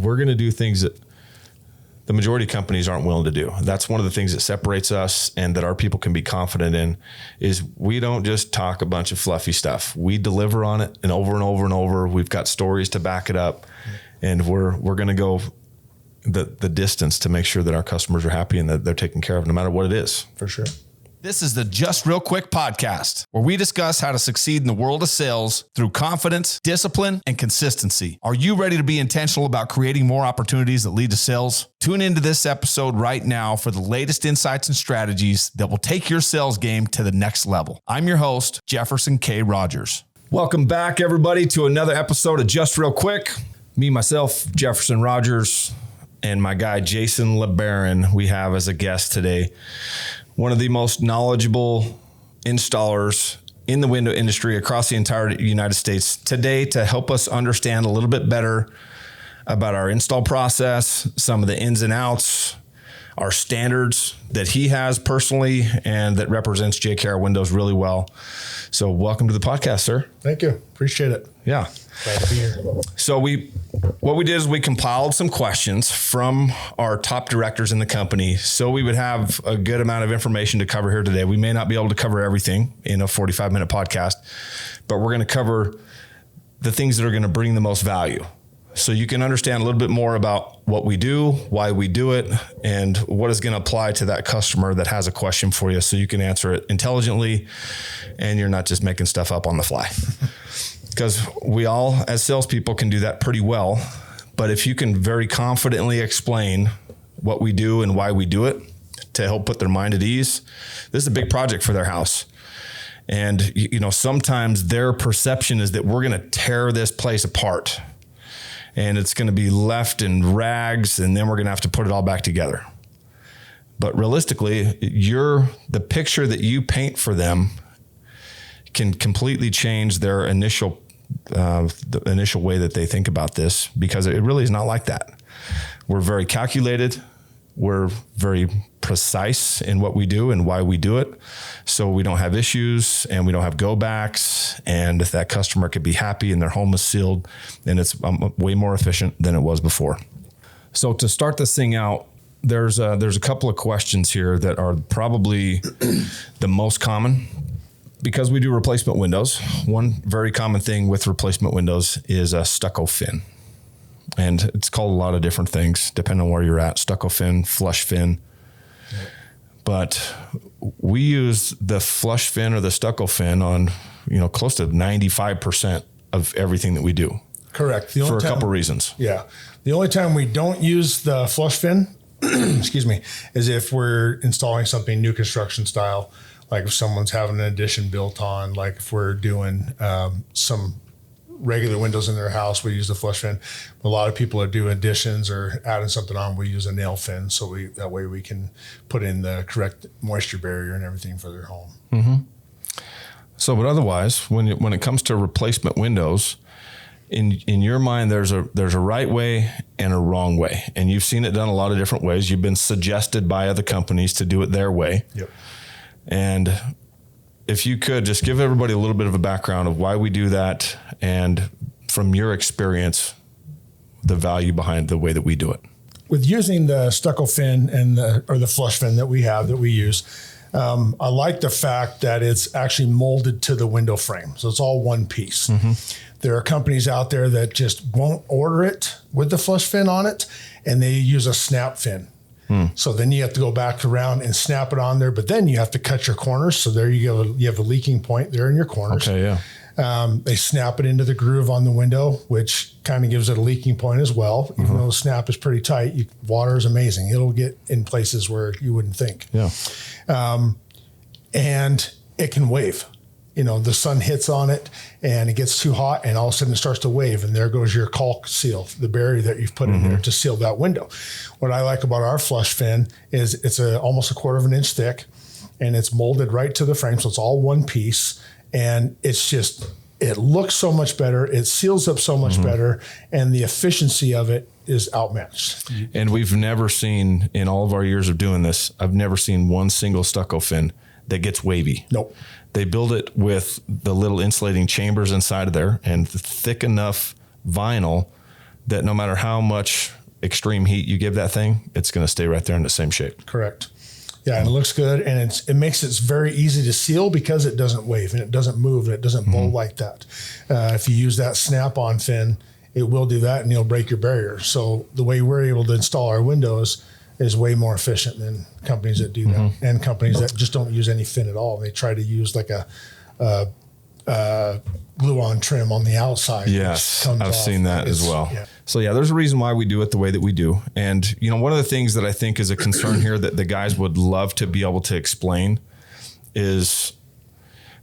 we're going to do things that the majority of companies aren't willing to do. That's one of the things that separates us and that our people can be confident in is we don't just talk a bunch of fluffy stuff. We deliver on it and over and over and over. We've got stories to back it up, and we're going to go the distance to make sure that our customers are happy and that they're taken care of no matter what it is. For sure. This is the Just Real Quick podcast, where we discuss how to succeed in the world of sales through confidence, discipline, and consistency. Are you ready to be intentional about creating more opportunities that lead to sales? Tune into this episode right now for the latest insights and strategies that will take your sales game to the next level. I'm your host, Jefferson K. Rogers. Welcome back, everybody, to another episode of Just Real Quick. Me, myself, Jefferson Rogers, and my guy, Jason LeBaron, we have as a guest today. One of the most knowledgeable installers in the window industry across the entire United States today to help us understand a little bit better about our install process, some of the ins and outs, our standards that he has personally and that represents JKR Windows really well. So welcome to the podcast, sir. Thank you. Appreciate it. Yeah. Glad to be here. So what we did is we compiled some questions from our top directors in the company so we would have a good amount of information to cover here today. We may not be able to cover everything in a 45-minute podcast, but we're going to cover the things that are going to bring the most value. So you can understand a little bit more about what we do, why we do it, and what is going to apply to that customer that has a question for you so you can answer it intelligently and you're not just making stuff up on the fly. Because we all, as salespeople, can do that pretty well. But if you can very confidently explain what we do and why we do it to help put their mind at ease, this is a big project for their house. And, sometimes their perception is that we're going to tear this place apart and it's going to be left in rags and then we're going to have to put it all back together. But realistically, the picture that you paint for them can completely change their the initial way that they think about this, because it really is not like that. We're very calculated. We're very precise in what we do and why we do it. So we don't have issues and we don't have go backs, and if that customer could be happy and their home is sealed, then it's way more efficient than it was before. So to start this thing out, there's a couple of questions here that are probably the most common. Because we do replacement windows, one very common thing with replacement windows is a stucco fin. And it's called a lot of different things, depending on where you're at. Stucco fin, flush fin. Yep. But we use the flush fin or the stucco fin on, close to 95% of everything that we do. Correct. For a couple reasons. Yeah. The only time we don't use the flush fin, excuse me, is if we're installing something new construction style. Like if someone's having an addition built on, like if we're doing some regular windows in their house, we use the flush fin. A lot of people are doing additions or adding something on, we use a nail fin. So that way we can put in the correct moisture barrier and everything for their home. Mm-hmm. So, but otherwise, when it comes to replacement windows, in your mind, there's a right way and a wrong way. And you've seen it done a lot of different ways. You've been suggested by other companies to do it their way. Yep. And if you could just give everybody a little bit of a background of why we do that, and from your experience, the value behind the way that we do it. With using the stucco fin and the flush fin that we use, I like the fact that it's actually molded to the window frame. So it's all one piece. Mm-hmm. There are companies out there that just won't order it with the flush fin on it, and they use a snap fin. So then you have to go back around and snap it on there, but then you have to cut your corners. So there you go. You have a leaking point there in your corners. Okay, yeah. They snap it into the groove on the window, which kind of gives it a leaking point as well. Even though the snap is pretty tight, water is amazing. It'll get in places where you wouldn't think. Yeah. And it can wave. The sun hits on it and it gets too hot and all of a sudden it starts to wave, and there goes your caulk seal, the barrier that you've put in there to seal that window. What I like about our flush fin is it's almost a 1/4 of an inch thick, and it's molded right to the frame. So it's all one piece, and it looks so much better. It seals up so much better, and the efficiency of it is outmatched. And we've never seen, in all of our years of doing this, I've never seen one single stucco fin that gets wavy. Nope. They build it with the little insulating chambers inside of there and thick enough vinyl that no matter how much extreme heat you give that thing, it's going to stay right there in the same shape. Correct. Yeah, and it looks good, and it makes it very easy to seal because it doesn't wave and it doesn't move and it doesn't bowl like that. If you use that snap-on fin, it will do that and you'll break your barrier. So the way we're able to install our windows is way more efficient than companies that do that, and companies that just don't use any fin at all. They try to use like a glue-on trim on the outside. Yes, I've seen that as well. Yeah. So yeah, there's a reason why we do it the way that we do. And one of the things that I think is a concern here that the guys would love to be able to explain is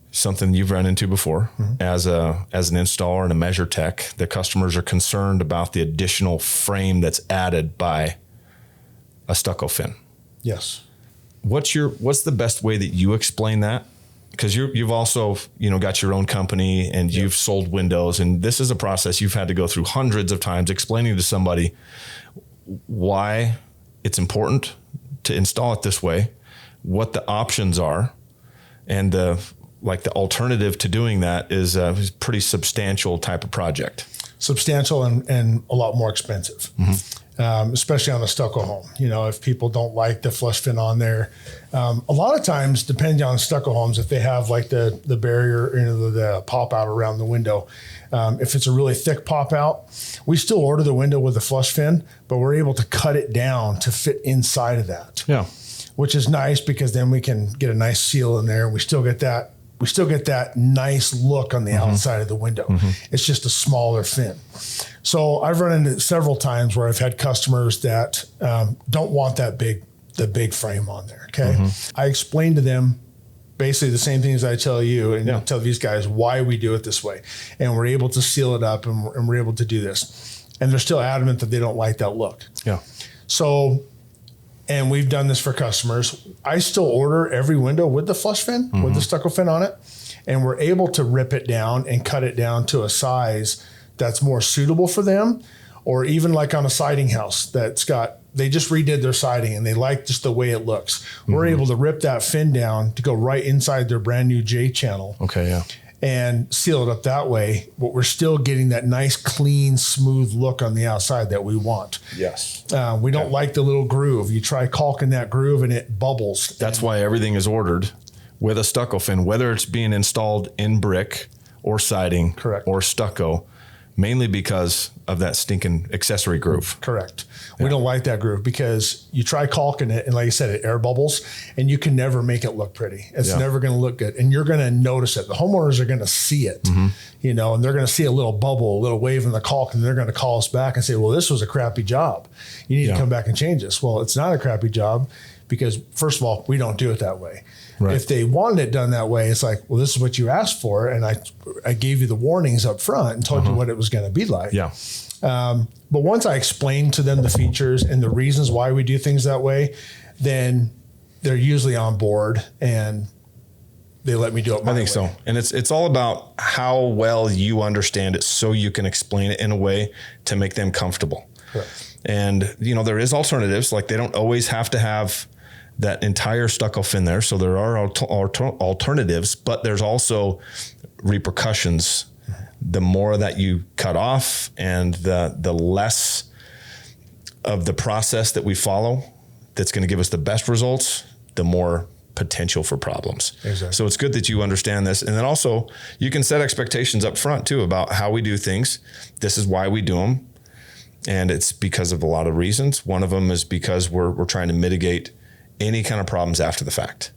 something you've run into before as an installer and a measure tech. The customers are concerned about the additional frame that's added by a stucco fin. Yes. What's the best way that you explain that? Because you've also, got your own company and you've sold windows, and this is a process you've had to go through hundreds of times explaining to somebody why it's important to install it this way, what the options are, and the alternative to doing that is a pretty substantial type of project. Substantial and a lot more expensive. Especially on a stucco home. If people don't like the flush fin on there, a lot of times, depending on stucco homes, if they have like the barrier, the pop out around the window, if it's a really thick pop out, we still order the window with the flush fin, but we're able to cut it down to fit inside of that. Yeah, which is nice because then we can get a nice seal in there. We still get that nice look on the outside of the window. It's just a smaller fin. So I've run into it several times where I've had customers that don't want the big frame on there. Okay. I explain to them basically the same things I tell you and tell these guys why we do it this way. And we're able to seal it up and we're able to do this. And they're still adamant that they don't like that look. Yeah. So, and we've done this for customers. I still order every window with the flush fin, with the stucco fin on it. And we're able to rip it down and cut it down to a size that's more suitable for them. Or even like on a siding house they just redid their siding and they like just the way it looks. We're able to rip that fin down to go right inside their brand new J channel. Okay, yeah. And seal it up that way, but we're still getting that nice, clean, smooth look on the outside that we want. Yes. We don't like the little groove. You try caulking that groove and it bubbles. That's why everything is ordered with a stucco fin, whether it's being installed in brick or siding. Correct. Or stucco, mainly because of that stinking accessory groove. Correct. We don't like that groove because you try caulking it and like I said, it air bubbles and you can never make it look pretty. It's never going to look good and you're going to notice it. The homeowners are going to see it, and they're going to see a little bubble, a little wave in the caulk, and they're going to call us back and say, well, this was a crappy job. You need to come back and change this. Well, it's not a crappy job because first of all, we don't do it that way. Right. If they wanted it done that way, it's like, well, this is what you asked for. And I gave you the warnings up front and told you what it was going to be like. Yeah. But once I explain to them the features and the reasons why we do things that way, then they're usually on board and they let me do it my way. I think so. And it's all about how well you understand it so you can explain it in a way to make them comfortable. Correct. And, there is alternatives. Like they don't always have to have that entire stucco fin there. So there are alternatives, but there's also repercussions. The more that you cut off and the less of the process that we follow that's going to give us the best results, the more potential for problems. Exactly. So it's good that you understand this. And then also you can set expectations up front too about how we do things. This is why we do them. And it's because of a lot of reasons. One of them is because we're trying to mitigate any kind of problems after the fact.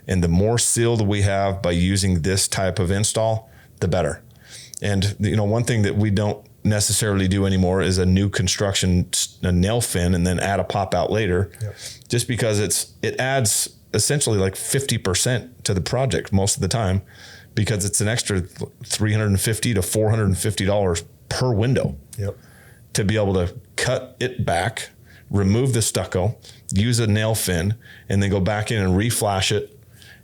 And the more sealed we have by using this type of install, the better. And one thing that we don't necessarily do anymore is a new construction, a nail fin, and then add a pop out later, just because it adds essentially like 50% to the project most of the time, because it's an extra $350 to $450 per window to be able to cut it back, remove the stucco, use a nail fin, and then go back in and reflash it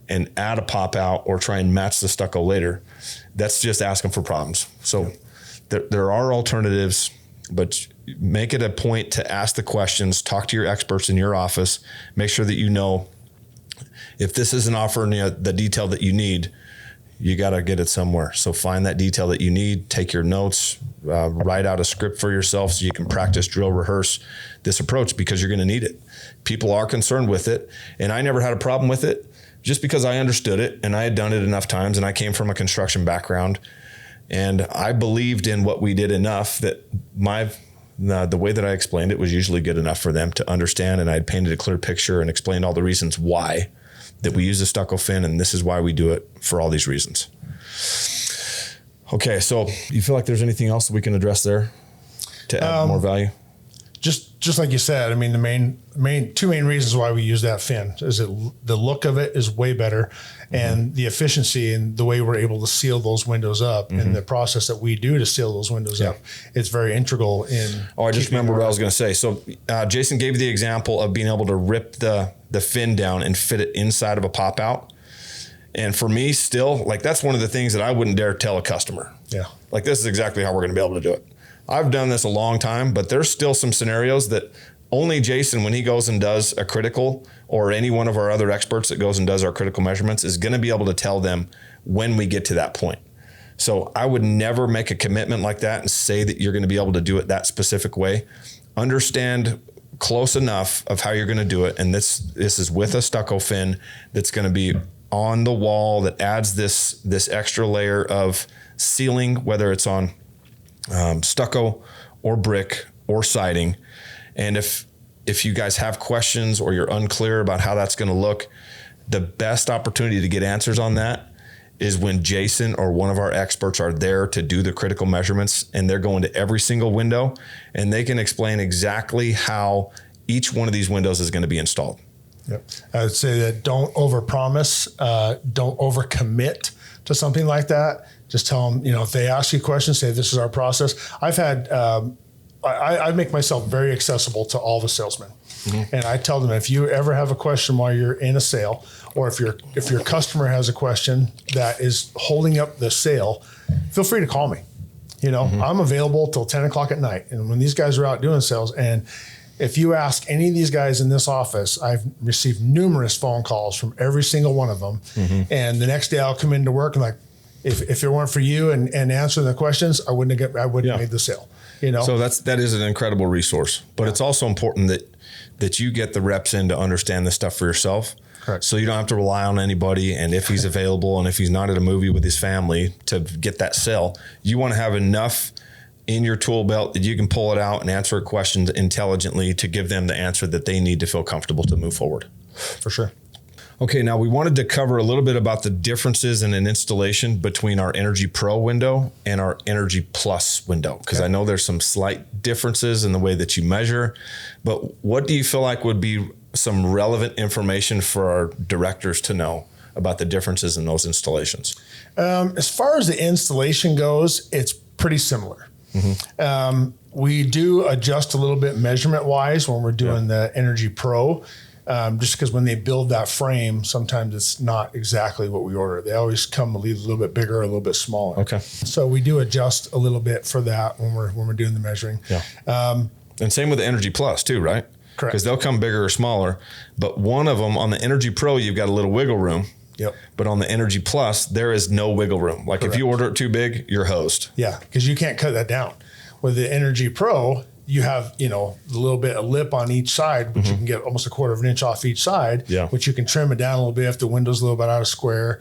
and add a pop out or try and match the stucco later. That's just asking for problems. So there are alternatives, but make it a point to ask the questions, talk to your experts in your office, make sure that if this isn't offering you the detail that you need, you got to get it somewhere. So find that detail that you need, take your notes, write out a script for yourself so you can practice, drill, rehearse this approach, because you're going to need it. People are concerned with it. And I never had a problem with it just because I understood it and I had done it enough times, and I came from a construction background, and I believed in what we did enough that the way that I explained it was usually good enough for them to understand. And I had painted a clear picture and explained all the reasons why that we use a stucco fin, and this is why we do it, for all these reasons. Okay, so you feel like there's anything else that we can address there to add more value? Just like you said, I mean, the two main reasons why we use that fin is that the look of it is way better, and the efficiency and the way we're able to seal those windows up, and the process that we do to seal those windows up, it's very integral in. Oh, I just remembered what I was going to say. So Jason gave the example of being able to rip the fin down and fit it inside of a pop out. And for me still, like, that's one of the things that I wouldn't dare tell a customer. Yeah. Like, this is exactly how we're going to be able to do it. I've done this a long time, but there's still some scenarios that only Jason, when he goes and does a critical, or any one of our other experts that goes and does our critical measurements, is going to be able to tell them when we get to that point. So I would never make a commitment like that and say that you're going to be able to do it that specific way. Understand close enough of how you're going to do it. And this is with a stucco fin that's going to be on the wall, that adds this extra layer of sealing, whether it's on stucco or brick or siding. And if you guys have questions or you're unclear about how that's going to look, the best opportunity to get answers on that is when Jason or one of our experts are there to do the critical measurements, and they're going to every single window, and they can explain exactly how each one of these windows is going to be installed. Yep. I would say that don't overpromise, don't overcommit to something like that. Just tell them, if they ask you a question, say, this is our process. I've had, I make myself very accessible to all the salesmen. And I tell them, if you ever have a question while you're in a sale, or if your customer has a question that is holding up the sale, feel free to call me. I'm available till 10 o'clock at night. And when these guys are out doing sales, and if you ask any of these guys in this office, I've received numerous phone calls from every single one of them. And the next day I'll come into work and, like, if it weren't for you and answering the questions, I wouldn't have made the sale. So that is an incredible resource, but it's also important that you get the reps in to understand this stuff for yourself. Correct. So you don't have to rely on anybody. And if he's available, and if he's not at a movie with his family to get that sale, you want to have enough in your tool belt that you can pull it out and answer questions intelligently to give them the answer that they need to feel comfortable to move forward. For sure. Okay, now we wanted to cover a little bit about the differences in an installation between our Energy Pro window and our Energy Plus window, because I know there's some slight differences in the way that you measure, but what do you feel like would be some relevant information for our directors to know about the differences in those installations? As far as the installation goes, it's pretty similar. We do adjust a little bit measurement wise when we're doing the Energy Pro, just because when they build that frame, sometimes it's not exactly what we order. They always come a little bit bigger, a little bit smaller. Okay. So we do adjust a little bit for that when we're doing the measuring. Yeah. And same with the Energy Plus too, right? Correct. Because they'll come bigger or smaller, but one of them on the Energy Pro, you've got a little wiggle room. Yep. But on the Energy Plus, there is no wiggle room. Like, if you order it too big, you're hosed. Yeah, because you can't cut that down. With the Energy Pro, you have, a little bit of lip on each side, which you can get almost a quarter of an inch off each side, which you can trim it down a little bit if the window's a little bit out of square,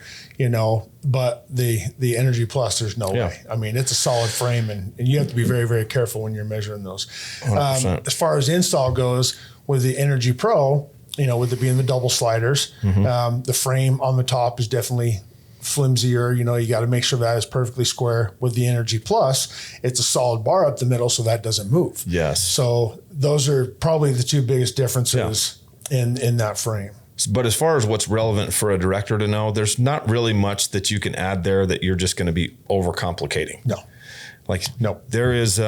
but the Energy Plus, there's no way. I mean, it's a solid frame, and you have to be very, very careful when you're measuring those. As far as install goes, with the Energy Pro, with it being the double sliders, the frame on the top is definitely flimsier. You got to make sure that is perfectly square. With the Energy Plus, it's a solid bar up the middle, so that doesn't move. Yes. So those are probably the two biggest differences in that frame. But as far as what's relevant for a director to know, there's not really much that you can add there that you're just going to be overcomplicating. No. There is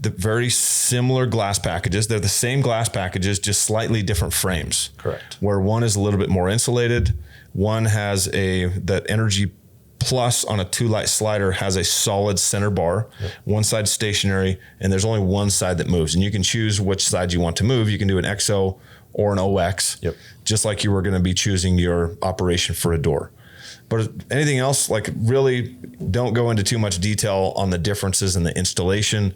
the very similar glass packages. They're the same glass packages, just slightly different frames. Correct. Where one is a little bit more insulated. One has the Energy Plus on a 2-light slider has a solid center bar. One side stationary, and there's only one side that moves. And you can choose which side you want to move. You can do an XO or an OX, just like you were going to be choosing your operation for a door. But anything else, like really don't go into too much detail on the differences in the installation.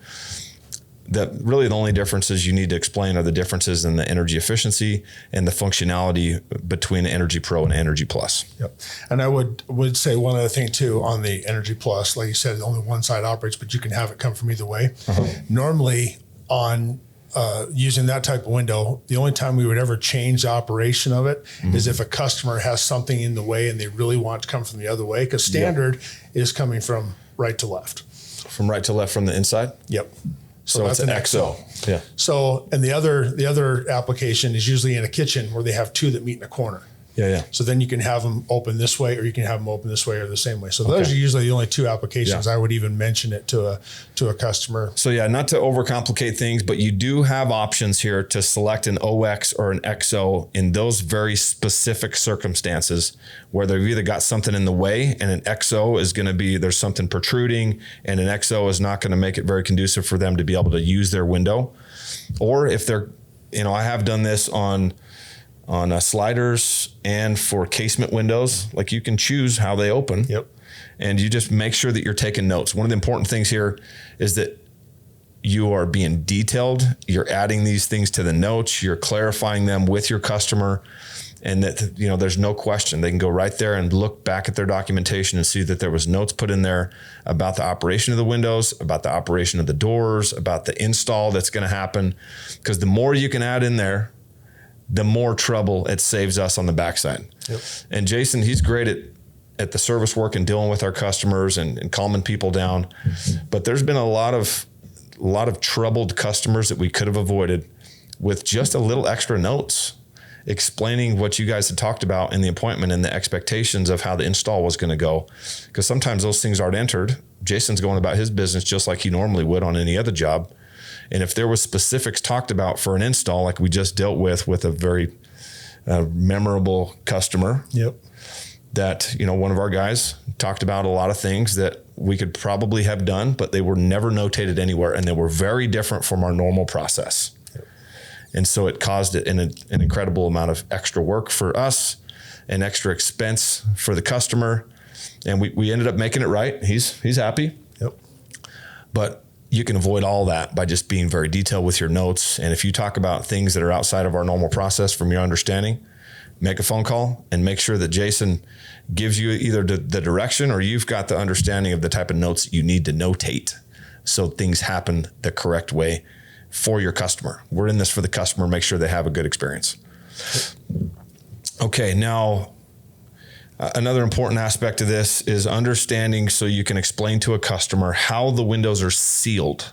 That really the only differences you need to explain are the differences in the energy efficiency and the functionality between Energy Pro and Energy Plus. Yep. And I would say one other thing too on the Energy Plus, like you said, only one side operates, but you can have it come from either way. Normally on using that type of window, the only time we would ever change the operation of it is if a customer has something in the way and they really want to come from the other way, because standard is coming from right to left. From right to left from the inside? Yep. So it's an XO. Yeah. So, and the other application is usually in a kitchen where they have two that meet in a corner. Yeah. So then you can have them open this way, or you can have them open this way or the same way. So those are usually the only two applications. I would even mention it to a customer. So yeah, not to overcomplicate things, but you do have options here to select an OX or an XO in those very specific circumstances where they've either got something in the way and an XO is going to be, there's something protruding, and an XO is not going to make it very conducive for them to be able to use their window. Or if they're, I have done this on sliders and for casement windows, like you can choose how they open. Yep. And you just make sure that you're taking notes. One of the important things here is that you are being detailed. You're adding these things to the notes. You're clarifying them with your customer, and that, there's no question. They can go right there and look back at their documentation and see that there was notes put in there about the operation of the windows, about the operation of the doors, about the install that's going to happen. Because the more you can add in there, the more trouble it saves us on the backside. Yep. And Jason, he's great at the service work and dealing with our customers and calming people down. But there's been a lot of troubled customers that we could have avoided with just a little extra notes explaining what you guys had talked about in the appointment and the expectations of how the install was going to go. Because sometimes those things aren't entered. Jason's going about his business just like he normally would on any other job. And if there was specifics talked about for an install, like we just dealt with a very memorable customer, that, one of our guys talked about a lot of things that we could probably have done, but they were never notated anywhere. And they were very different from our normal process. And so it caused an incredible amount of extra work for us and extra expense for the customer. And we ended up making it right. He's happy. Yep. But you can avoid all that by just being very detailed with your notes. And if you talk about things that are outside of our normal process from your understanding, make a phone call and make sure that Jason gives you either the direction or you've got the understanding of the type of notes that you need to notate so things happen the correct way for your customer. We're in this for the customer, make sure they have a good experience. Okay, now another important aspect of this is understanding so you can explain to a customer how the windows are sealed.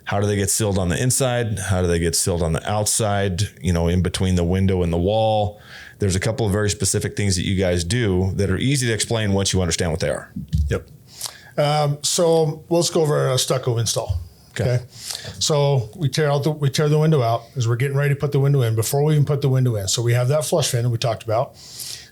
How do they get sealed on the inside? How do they get sealed on the outside, in between the window and the wall? There's a couple of very specific things that you guys do that are easy to explain once you understand what they are. Yep. So let's go over a stucco install. Okay. So we tear the window out as we're getting ready to put the window in before we even put the window in. So we have that flush fin that we talked about.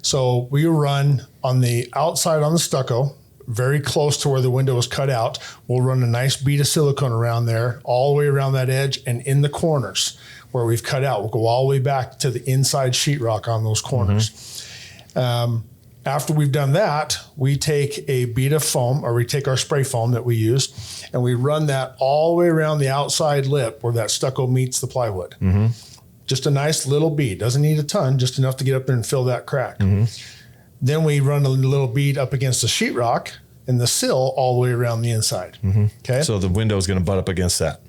So we run on the outside on the stucco, very close to where the window is cut out. We'll run a nice bead of silicone around there, all the way around that edge and in the corners where we've cut out. We'll go all the way back to the inside sheetrock on those corners. After we've done that, we take a bead of foam, or we take our spray foam that we use, and we run that all the way around the outside lip where that stucco meets the plywood. Just a nice little bead. Doesn't need a ton, just enough to get up there and fill that crack. Then we run a little bead up against the sheetrock and the sill all the way around the inside. Okay. So the window is going to butt up against that.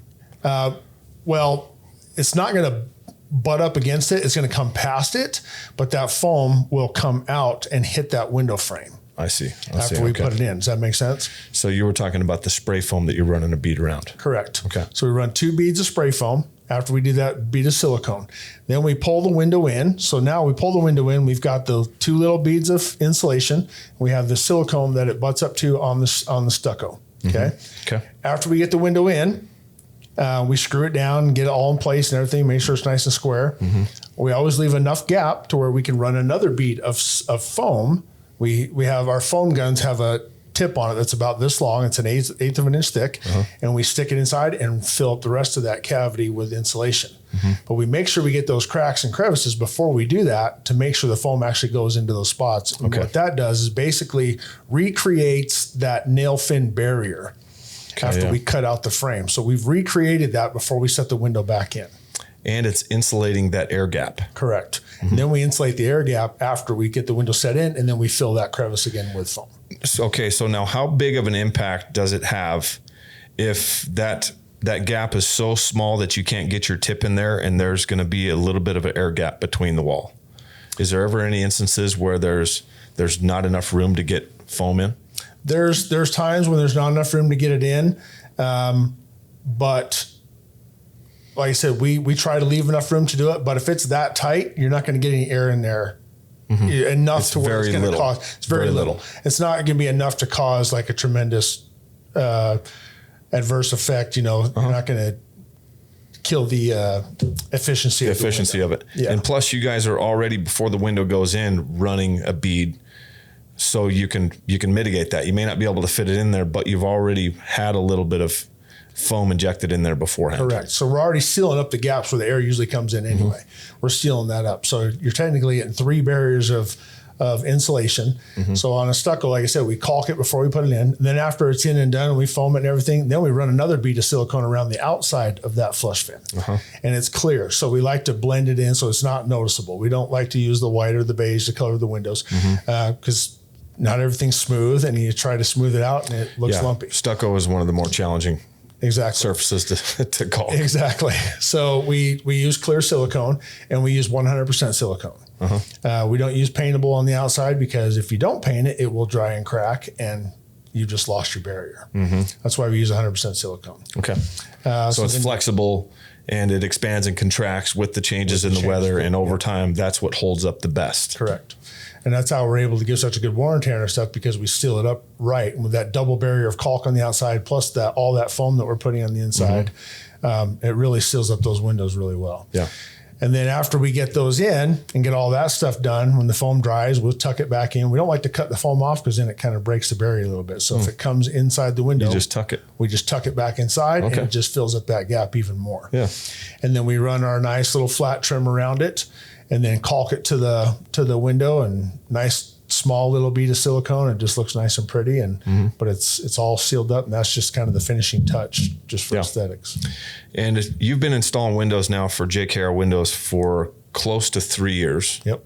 Well, it's not going to butt up against it. It's going to come past it, but that foam will come out and hit that window frame. I see. After we put it in. Does that make sense? So you were talking about the spray foam that you're running a bead around. Correct. Okay. So we run 2 beads of spray foam. After we do that, bead of silicone. Then we pull the window in. So now we pull the window in. We've got the 2 little beads of insulation. We have the silicone that it butts up to on the stucco. Okay. Okay. After we get the window in, we screw it down, get it all in place and everything, make sure it's nice and square. We always leave enough gap to where we can run another bead of foam. We have our foam guns have a tip on it that's about this long. It's an eighth of an inch thick, and we stick it inside and fill up the rest of that cavity with insulation. But we make sure we get those cracks and crevices before we do that to make sure the foam actually goes into those spots. And what that does is basically recreates that nail fin barrier after we cut out the frame. So we've recreated that before we set the window back in. And it's insulating that air gap. Correct. And then we insulate the air gap after we get the window set in, and then we fill that crevice again with foam. So now how big of an impact does it have if that gap is so small that you can't get your tip in there and there's going to be a little bit of an air gap between the wall? Is there ever any instances where there's not enough room to get foam in? There's times when there's not enough room to get it in. But like I said, we try to leave enough room to do it. But if it's that tight, you're not going to get any air in there enough it's to where it's going to cause. It's very little. It's not going to be enough to cause like a tremendous adverse effect. You're not going to kill the efficiency of it. Yeah. And plus, you guys are already, before the window goes in, running a bead, so you can mitigate that. You may not be able to fit it in there, but you've already had a little bit of foam injected in there beforehand. Correct. So we're already sealing up the gaps where the air usually comes in anyway. We're sealing that up. So you're technically getting 3 barriers of insulation. So on a stucco, like I said, we caulk it before we put it in. And then after it's in and done and we foam it and everything, then we run another bead of silicone around the outside of that flush fin. And it's clear. So we like to blend it in so it's not noticeable. We don't like to use the white or the beige to color the windows because not everything's smooth, and you try to smooth it out and it looks lumpy. Stucco is one of the more challenging surfaces to caulk. Exactly. So we use clear silicone, and we use 100% silicone. We don't use paintable on the outside because if you don't paint it, it will dry and crack, and you just lost your barrier. That's why we use 100% silicone. Okay. So it's flexible, and it expands and contracts with the changes in the weather, and over time, that's what holds up the best. Correct. And that's how we're able to give such a good warranty on our stuff, because we seal it up right. And with that double barrier of caulk on the outside, plus all that foam that we're putting on the inside, it really seals up those windows really well. Yeah. And then after we get those in and get all that stuff done, when the foam dries, we'll tuck it back in. We don't like to cut the foam off because then it kind of breaks the barrier a little bit. So if it comes inside the window, you just tuck it. We just tuck it back inside, and it just fills up that gap even more. Yeah. And then we run our nice little flat trim around it, and then caulk it to the window, and nice small little bead of silicone. It just looks nice and pretty, and but it's all sealed up, and that's just kind of the finishing touch, just for aesthetics. And you've been installing windows now for JKR Windows for close to 3 years. Yep.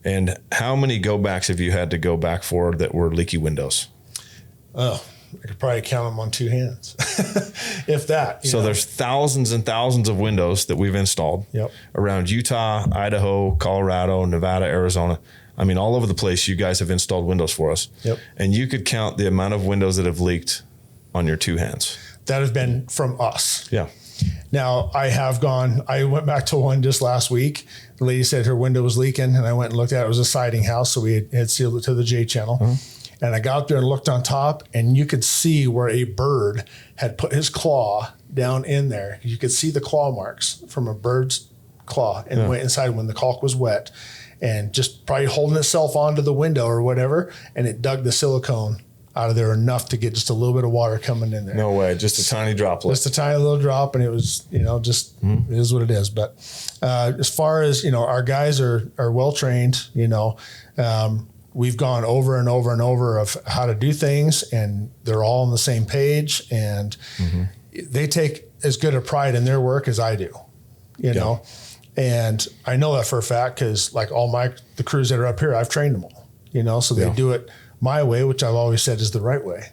And how many go backs have you had to go back for that were leaky windows? Oh, I could probably count them on 2 hands, if that. So there's thousands and thousands of windows that we've installed around Utah, Idaho, Colorado, Nevada, Arizona. I mean, all over the place, you guys have installed windows for us. Yep. And you could count the amount of windows that have leaked on your 2 hands. That has been from us. Yeah. Now, I went back to one just last week. The lady said her window was leaking, and I went and looked at it. It was a siding house, so we had sealed it to the J channel. And I got up there and looked on top, and you could see where a bird had put his claw down in there. You could see the claw marks from a bird's claw, and went inside when the caulk was wet, and just probably holding itself onto the window or whatever, and it dug the silicone out of there enough to get just a little bit of water coming in there. No way, just a tiny droplet. Just a tiny little drop, and it was, just it is what it is. But as far as, our guys are well trained, we've gone over and over and over of how to do things, and they're all on the same page, and they take as good a pride in their work as I do, you know. And I know that for a fact because like the crews that are up here, I've trained them all, so they do it my way, which I've always said is the right way.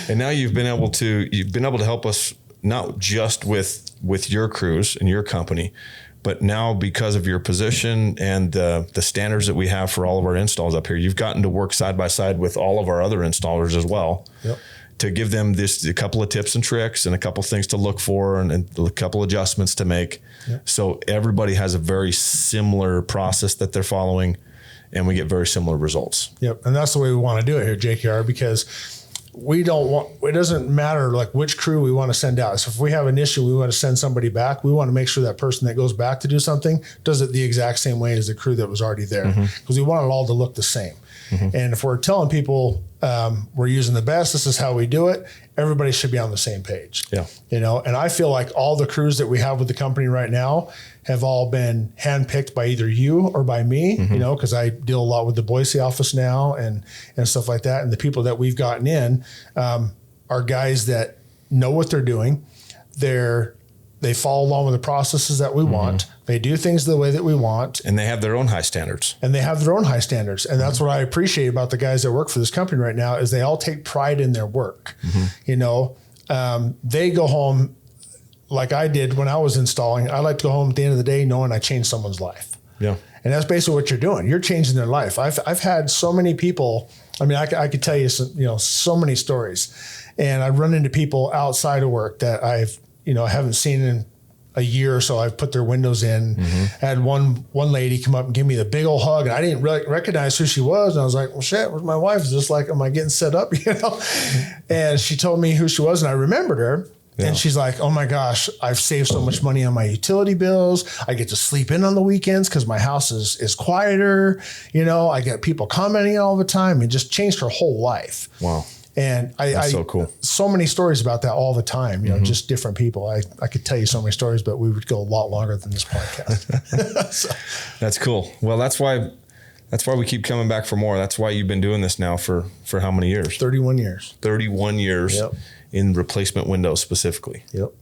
And now you've been able to help us not just with your crews and your company, but now because of your position and the standards that we have for all of our installs up here, you've gotten to work side by side with all of our other installers as well. Yep. To give them a couple of tips and tricks and a couple of things to look for and a couple adjustments to make. Yep. So everybody has a very similar process that they're following, and we get very similar results. Yep. And that's the way we want to do it here at JKR, because it doesn't matter like which crew we want to send out. So if we have an issue, we want to send somebody back. We want to make sure that person that goes back to do something does it the exact same way as the crew that was already there, because we want it all to look the same. And if we're telling people we're using the best, this is how we do it, everybody should be on the same page. Yeah. You know, and I feel like all the crews that we have with the company right now have all been handpicked by either you or by me, you know, because I deal a lot with the Boise office now and stuff like that. And the people that we've gotten in are guys that know what they're doing. They follow along with the processes that we want. They do things the way that we want. And they have their own high standards. And that's what I appreciate about the guys that work for this company right now is they all take pride in their work. You know, they go home like I did when I was installing. I like to go home at the end of the day knowing I changed someone's life. Yeah. And that's basically what you're doing. You're changing their life. I've had so many people. I mean, I could tell you so many stories, and I run into people outside of work that I haven't seen in a year or so. I've put their windows in. I had one lady come up and give me the big old hug, and I didn't recognize who she was. And I was like, well, shit, where's my wife? Is this like, am I getting set up? You know? And she told me who she was, and I remembered her. Yeah. And she's like, oh my gosh, I've saved so much money on my utility bills. I get to sleep in on the weekends because my house is quieter. You know, I get people commenting all the time. It just changed her whole life. Wow. And that's so cool. So many stories about that all the time, you know, just different people. I could tell you so many stories, but we would go a lot longer than this podcast. So. That's cool. Well, that's why we keep coming back for more. That's why you've been doing this now for how many years? 31 years. 31 years in replacement windows specifically. Yep.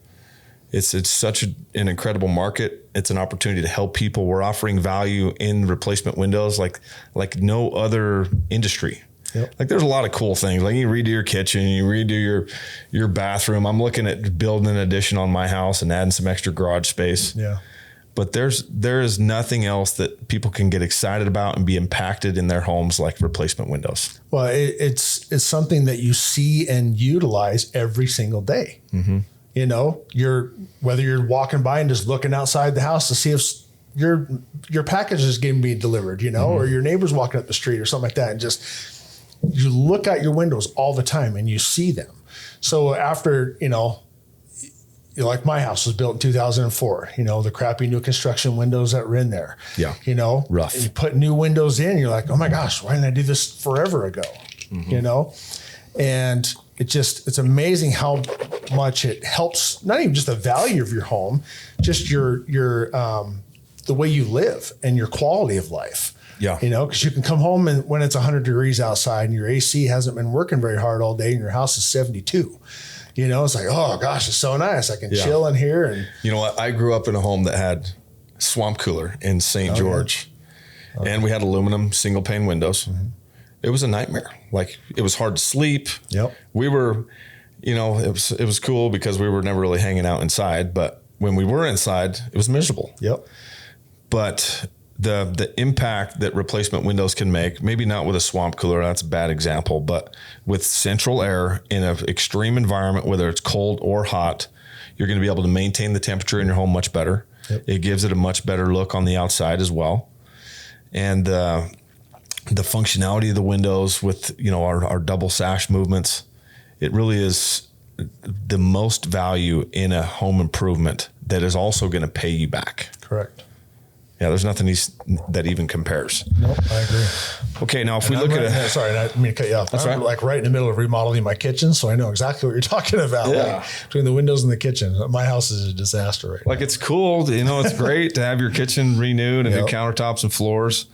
It's such an incredible market. It's an opportunity to help people. We're offering value in replacement windows like no other industry. Yep. Like there's a lot of cool things. Like you redo your kitchen, you redo your bathroom. I'm looking at building an addition on my house and adding some extra garage space. Yeah. But there is nothing else that people can get excited about and be impacted in their homes like replacement windows. Well, it's something that you see and utilize every single day. You know, whether you're walking by and just looking outside the house to see if your package is getting be delivered, you know, or your neighbor's walking up the street or something like that, and just you look out your windows all the time and you see them. So after, like my house was built in 2004, the crappy new construction windows that were in there, rough. And you put new windows in, you're like, oh my gosh, why didn't I do this forever ago? And it's amazing how much it helps, not even just the value of your home, just your the way you live and your quality of life. Yeah. Because you can come home and when it's 100 degrees outside and your AC hasn't been working very hard all day and your house is 72, it's like, oh gosh, it's so nice. I can chill in here. And you know what? I grew up in a home that had swamp cooler in St. George and we had aluminum single pane windows. It was a nightmare. Like it was hard to sleep. Yep. We were, it was cool because we were never really hanging out inside, but when we were inside, it was miserable. Yep. But the impact that replacement windows can make, maybe not with a swamp cooler, that's a bad example, but with central air in an extreme environment, whether it's cold or hot, you're going to be able to maintain the temperature in your home much better. Yep. It gives it a much better look on the outside as well. And the functionality of the windows with, our double sash movements, it really is the most value in a home improvement that is also going to pay you back. Correct. Yeah, there's nothing that even compares. Nope, I agree. Okay, now if we look at it. Sorry, I didn't mean to cut you off. That's I'm right. Right in the middle of remodeling my kitchen, so I know exactly what you're talking about. Yeah. Like, between the windows and the kitchen. My house is a disaster right now. Like it's cool, it's great to have your kitchen renewed and new countertops and floors.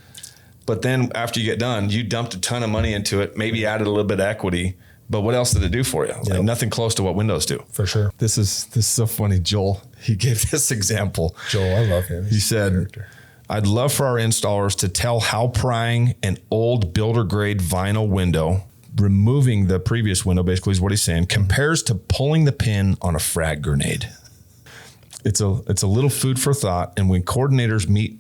But then after you get done, you dumped a ton of money into it, maybe added a little bit of equity. But what else did it do for you? Like nothing close to what windows do. For sure. This is so funny. Joel, he gave this example. Joel, I love him. He said, I'd love for our installers to tell how prying an old builder grade vinyl window, removing the previous window, basically is what he's saying, compares to pulling the pin on a frag grenade. It's a little food for thought. And when coordinators meet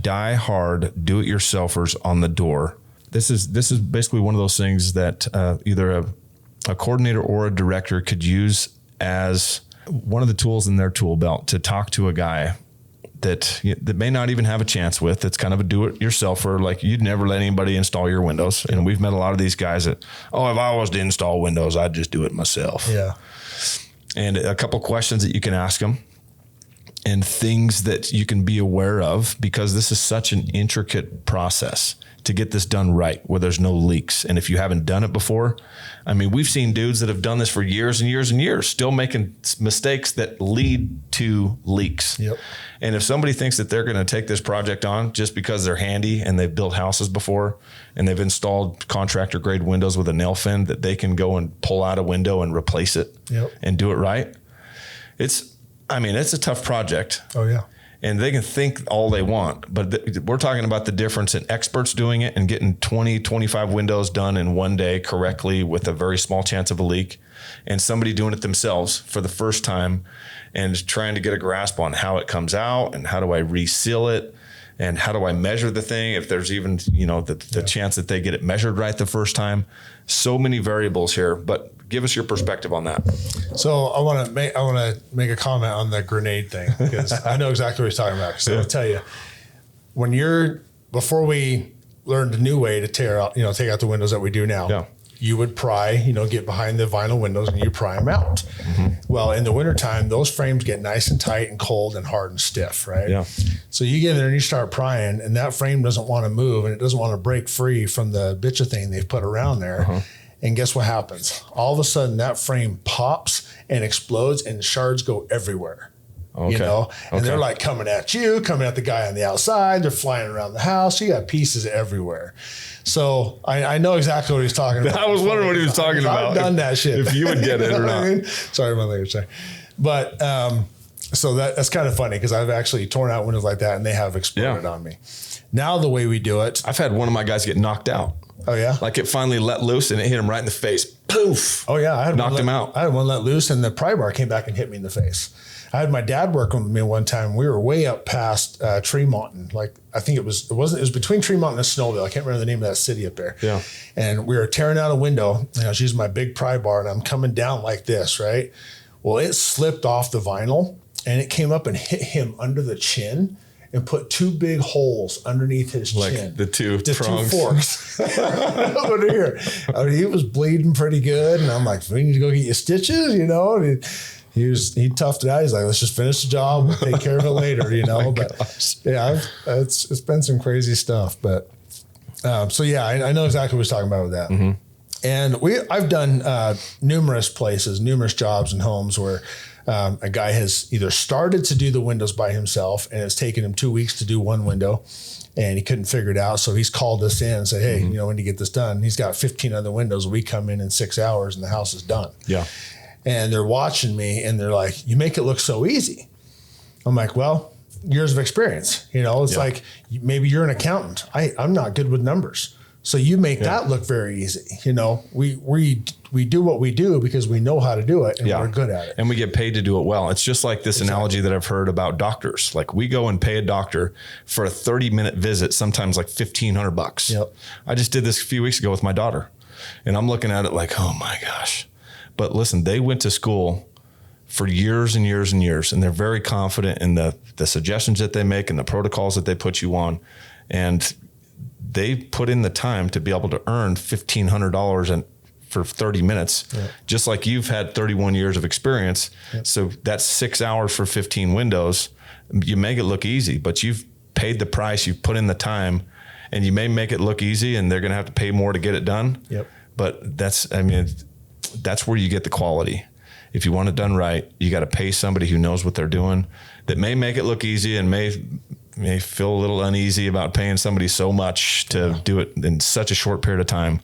die-hard do-it-yourselfers on the door, this is basically one of those things that either a coordinator or a director could use as one of the tools in their tool belt to talk to a guy that may not even have a chance with. It's kind of a do-it-yourselfer. Like you'd never let anybody install your windows. And we've met a lot of these guys that, if I was to install windows, I'd just do it myself. Yeah. And a couple questions that you can ask them and things that you can be aware of, because this is such an intricate process. to get this done right, where there's no leaks. And if you haven't done it before, I mean, we've seen dudes that have done this for years and years and years, still making mistakes that lead to leaks. Yep. And if somebody thinks that they're going to take this project on just because they're handy and they've built houses before and they've installed contractor grade windows with a nail fin that they can go and pull out a window and replace it and do it right, it's a tough project. Oh, yeah. And they can think all they want, but we're talking about the difference in experts doing it and getting 20, 25 windows done in one day correctly with a very small chance of a leak, and somebody doing it themselves for the first time and trying to get a grasp on how it comes out and how do I reseal it and how do I measure the thing if there's even, the chance that they get it measured right the first time. So many variables here, but give us your perspective on that. So I want to make a comment on the grenade thing, because I know exactly what he's talking about. So I'll tell you, before we learned a new way to take out the windows that we do now, you would pry, get behind the vinyl windows and you pry them out. Mm-hmm. Well, in the wintertime, those frames get nice and tight and cold and hard and stiff, right? Yeah. So you get in there and you start prying, and that frame doesn't want to move and it doesn't want to break free from the bitcha thing they've put around there. Uh-huh. And guess what happens? All of a sudden that frame pops and explodes and shards go everywhere. Okay. And they're like coming at the guy on the outside. They're flying around the house. You got pieces everywhere. So I know exactly what he's talking about. I was wondering what he was talking about. I've done that shit. If you would get it or not. I mean? Sorry, my language. But so that's kind of funny, because I've actually torn out windows like that and they have exploded on me. Now the way we do it. I've had one of my guys get knocked out. Oh, yeah? Like it finally let loose and it hit him right in the face. Poof. Oh, yeah. I had knocked him out. I had one let loose and the pry bar came back and hit me in the face. I had my dad working with me one time. We were way up past Tremonton. Like, I think it was between Tremonton and Snowville. I can't remember the name of that city up there. Yeah. And we were tearing out a window. I was using my big pry bar and I'm coming down like this, right? Well, it slipped off the vinyl and it came up and hit him under the chin and put two big holes underneath his chin. Like the two forks. Under here. I mean, he was bleeding pretty good. And I'm like, we need to go get you stitches, And he toughed it out. He's like, let's just finish the job. We'll take care of it later, But yeah, it's been some crazy stuff. But I know exactly what he's talking about with that. Mm-hmm. And I've done numerous jobs and homes where a guy has either started to do the windows by himself and it's taken him 2 weeks to do one window and he couldn't figure it out. So he's called us in and said, hey, we need to get this done. He's got 15 other windows. We come in 6 hours and the house is done. Yeah. And they're watching me and they're like, you make it look so easy. I'm like, well, years of experience, it's like, maybe you're an accountant. I'm not good with numbers. So you make that look very easy. We do what we do because we know how to do it and we're good at it. And we get paid to do it well. It's just like this analogy that I've heard about doctors. Like we go and pay a doctor for a 30-minute visit, sometimes like $1,500. Yep. I just did this a few weeks ago with my daughter and I'm looking at it like, oh my gosh. But listen, they went to school for years and years and years, and they're very confident in the suggestions that they make and the protocols that they put you on. And they put in the time to be able to earn $1,500 for 30 minutes, just like you've had 31 years of experience. Yep. So that's 6 hours for 15 windows. You make it look easy, but you've paid the price, you've put in the time, and you may make it look easy and they're going to have to pay more to get it done. Yep. But that's where you get the quality. If you want it done right, you got to pay somebody who knows what they're doing, that may make it look easy and may feel a little uneasy about paying somebody so much to do it in such a short period of time.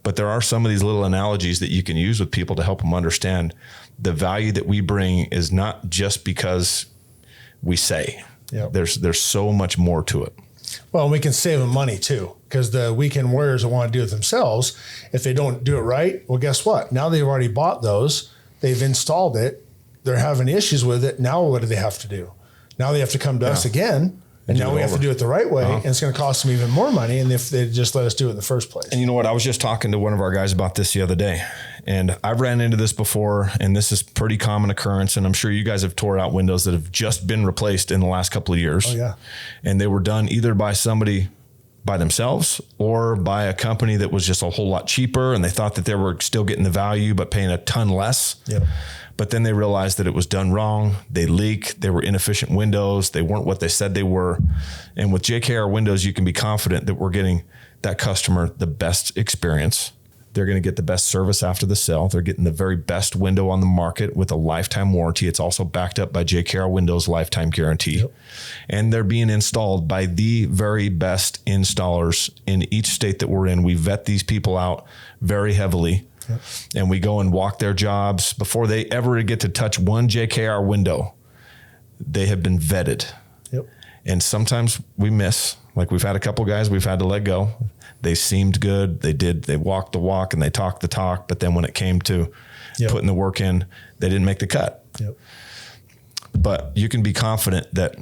But there are some of these little analogies that you can use with people to help them understand the value that we bring is not just because we say. Yep. There's so much more to it. Well, we can save them money too, because the weekend warriors that want to do it themselves, if they don't do it right, well, guess what? Now they've already bought those, they've installed it, they're having issues with it. Now what do they have to do? Now they have to come to us again, and now we have to do it the right way, and it's going to cost them even more money, and if they just let us do it in the first place. And you know what? I was just talking to one of our guys about this the other day, and I've ran into this before, and this is pretty common occurrence, and I'm sure you guys have tore out windows that have just been replaced in the last couple of years. Oh, yeah. And they were done either by somebody by themselves or by a company that was just a whole lot cheaper, and they thought that they were still getting the value but paying a ton less. Yep. But then they realized that it was done wrong. They leak. They were inefficient windows. They weren't what they said they were. And with JKR windows, you can be confident that we're getting that customer the best experience. They're going to get the best service after the sale. They're getting the very best window on the market with a lifetime warranty. It's also backed up by JKR Windows lifetime guarantee. Yep. And they're being installed by the very best installers in each state that we're in. We vet these people out very heavily. Yep. And we go and walk their jobs before they ever get to touch one JKR window. They have been vetted. Yep. And sometimes we miss. Like we've had a couple guys we've had to let go. They seemed good. They walked the walk and they talked the talk. But then when it came to putting the work in, they didn't make the cut. Yep. But you can be confident that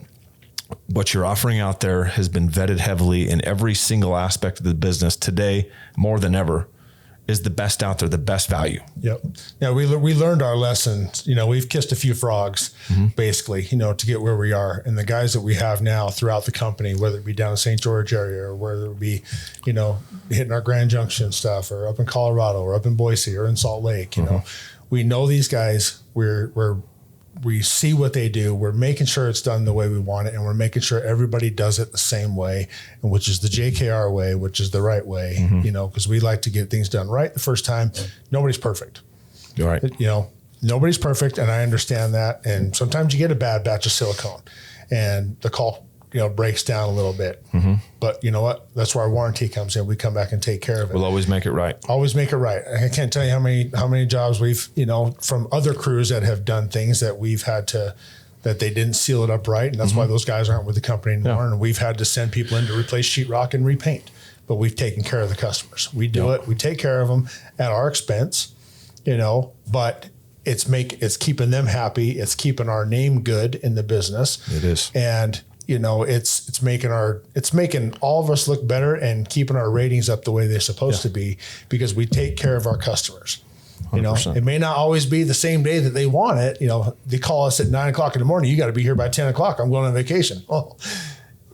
what you're offering out there has been vetted heavily in every single aspect of the business today, more than ever, is the best out there, the best value. Yep. Yeah, we learned our lessons. We've kissed a few frogs, basically, to get where we are. And the guys that we have now throughout the company, whether it be down in St. George area or whether it be, hitting our Grand Junction stuff or up in Colorado or up in Boise or in Salt Lake, we know these guys. We see what they do. We're making sure it's done the way we want it, and we're making sure everybody does it the same way, and which is the JKR way, which is the right way, because we like to get things done right the first time. Nobody's perfect. You're right. Nobody's perfect, and I understand that. And sometimes you get a bad batch of silicone, and the caulk, breaks down a little bit. But you know what? That's where our warranty comes in. We come back and take care of it. We'll always make it right. Always make it right. I can't tell you how many jobs we've, from other crews that have done things that we've had to, that they didn't seal it up right. And that's why those guys aren't with the company anymore. Yeah. And we've had to send people in to replace sheetrock and repaint. But we've taken care of the customers. We do it. We take care of them at our expense, but it's keeping them happy. It's keeping our name good in the business. It is. And it's making all of us look better and keeping our ratings up the way they're supposed to be, because we take care of our customers. 100%. It may not always be the same day that they want it. They call us at 9 o'clock in the morning. You got to be here by 10 o'clock. I'm going on vacation. Oh,